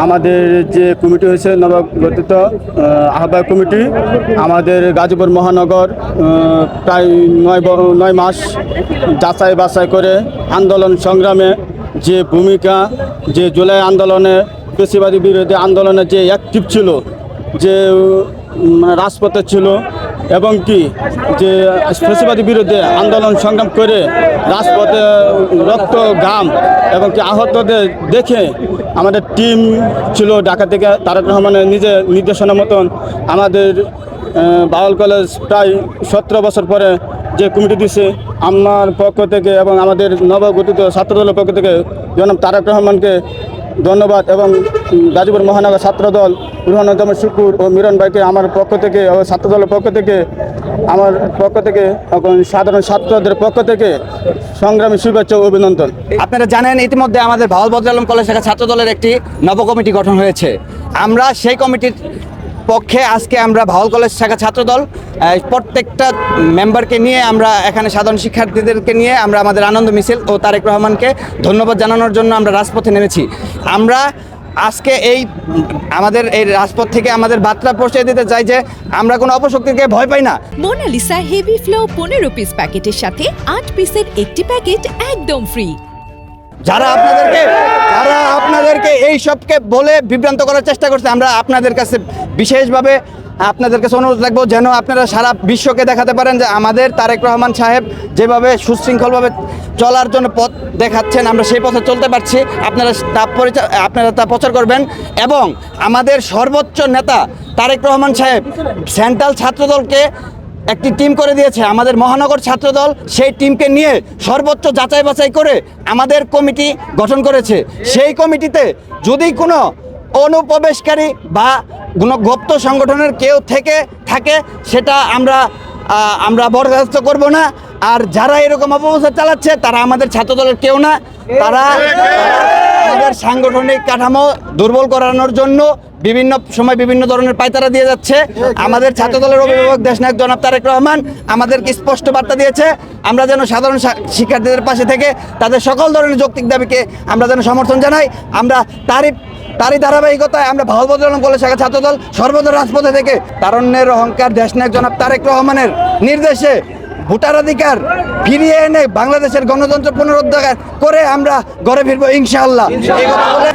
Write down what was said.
আমাদের যে কমিটি হয়েছে নবগঠিত আহ্বায়ক কমিটি, আমাদের গাজীপুর মহানগর প্রায় 9 মাস যাচাই বাছাই করে আন্দোলন সংগ্রামে যে ভূমিকা, যে জুলাই আন্দোলনে ফ্যাসিবাদী বিরোধী আন্দোলনে যে অ্যাক্টিভ ছিল, যে রাজপথে ছিল এবং কি যে ফ্যাসিবাদী বিরুদ্ধে আন্দোলন সংগ্রাম করে রাজপথে রক্ত ঘাম এবং কি আহতদের দেখে আমাদের টিম ছিল ঢাকা থেকে তারেক রহমানের নিজের নির্দেশনা মতন আমাদের বাউল কলেজ প্রায় 17 বছর পরে যে কমিটি দিছে, আমার পক্ষ থেকে এবং আমাদের নবগঠিত ছাত্রদলের পক্ষ থেকে জনাব তারেক রহমানকে ধন্যবাদ এবং গাজীপুর মহানগর ছাত্রদল রুহানুজ্জামান শুকুর ও মিরন ভাইকে আমার পক্ষ থেকে ও ছাত্রদলের পক্ষ থেকে আমার পক্ষ থেকে সাধারণ ছাত্রদের পক্ষ থেকে সংগ্রামী শুভেচ্ছা ও অভিনন্দন। আপনারা জানেন ইতিমধ্যে আমাদের ভাওয়াল বদর আলম কলেজ শাখা ছাত্রদলের একটি নব কমিটি গঠন হয়েছে। আমরা সেই কমিটির পক্ষে আজকে আমরা ভাওয়াল কলেজ শাখা ছাত্রদল প্রত্যেকটা মেম্বারকে নিয়ে আমরা এখানে সাধারণ শিক্ষার্থীদেরকে নিয়ে আমরা আমাদের আনন্দ মিছিল ও তারেক রহমানকে ধন্যবাদ জানানোর জন্য আমরা রাজপথে নেমেছি। আমরা আজকে আমাদের এই রাজপথ থেকে আমাদের বার্তা পৌঁছে দিতে চাই যে আমরা কোনো অপশক্তিকে ভয় পাই না। মোনালিসা হেভি ফ্লো 15 পিস প্যাকেটের সাথে 8 পিসের একটি প্যাকেট একদম ফ্রি। যারা আপনাদেরকে এই সবকে বলে বিভ্রান্ত করার চেষ্টা করছে, আমরা আপনাদের কাছে বিশেষভাবে আপনাদের কাছে অনুরোধ রাখবো যেন আপনারা সারা বিশ্বকে দেখাতে পারেন যে আমাদের তারেক রহমান সাহেব যেভাবে সুশৃঙ্খলভাবে চলার জন্য পথ দেখাচ্ছেন, আমরা সেই পথে চলতে পারছি। আপনারা তা প্রচার করবেন এবং আমাদের সর্বোচ্চ নেতা তারেক রহমান সাহেব সেন্ট্রাল ছাত্রদলকে একটি টিম করে দিয়েছে। আমাদের মহানগর ছাত্রদল সেই টিমকে নিয়ে সর্বোচ্চ যাচাই বাছাই করে আমাদের কমিটি গঠন করেছে। সেই কমিটিতে যদি কোনো অনুপ্রবেশকারী বা কোনো গুপ্ত সংগঠনের কেউ থাকে সেটা আমরা বরখাস্ত করব না। আর যারা এরকম অপপ্রচার চালাচ্ছে তারা আমাদের ছাত্রদলের কেউ না, তারা আমাদের সাংগঠনিক কাঠামো দুর্বল করানোর জন্য বিভিন্ন সময় বিভিন্ন ধরনের পায়তারা দিয়ে যাচ্ছে। আমাদের ছাত্রদলের অভিভাবক দেশনায়ক জনাব তারেক রহমান আমাদেরকে স্পষ্ট বার্তা দিয়েছে আমরা যেন সাধারণ শিক্ষার্থীদের পাশে থেকে তাদের সকল ধরনের যৌক্তিক দাবিকে আমরা যেন সমর্থন জানাই। আমরা তারই ধারাবাহিকতায় আমরা ভাওয়াল বদর আলম কলেজ শাখা ছাত্রদল সর্বদা রাজপথে থেকে তারুণ্যের অহংকার দেশনায়ক জনাব তারেক রহমানের নির্দেশে ভোটাধিকার ফিরিয়ে এনে বাংলাদেশের গণতন্ত্র পুনরুদ্ধার করে আমরা ঘরে ফিরবো ইনশাআল্লাহ। এই কথা বলে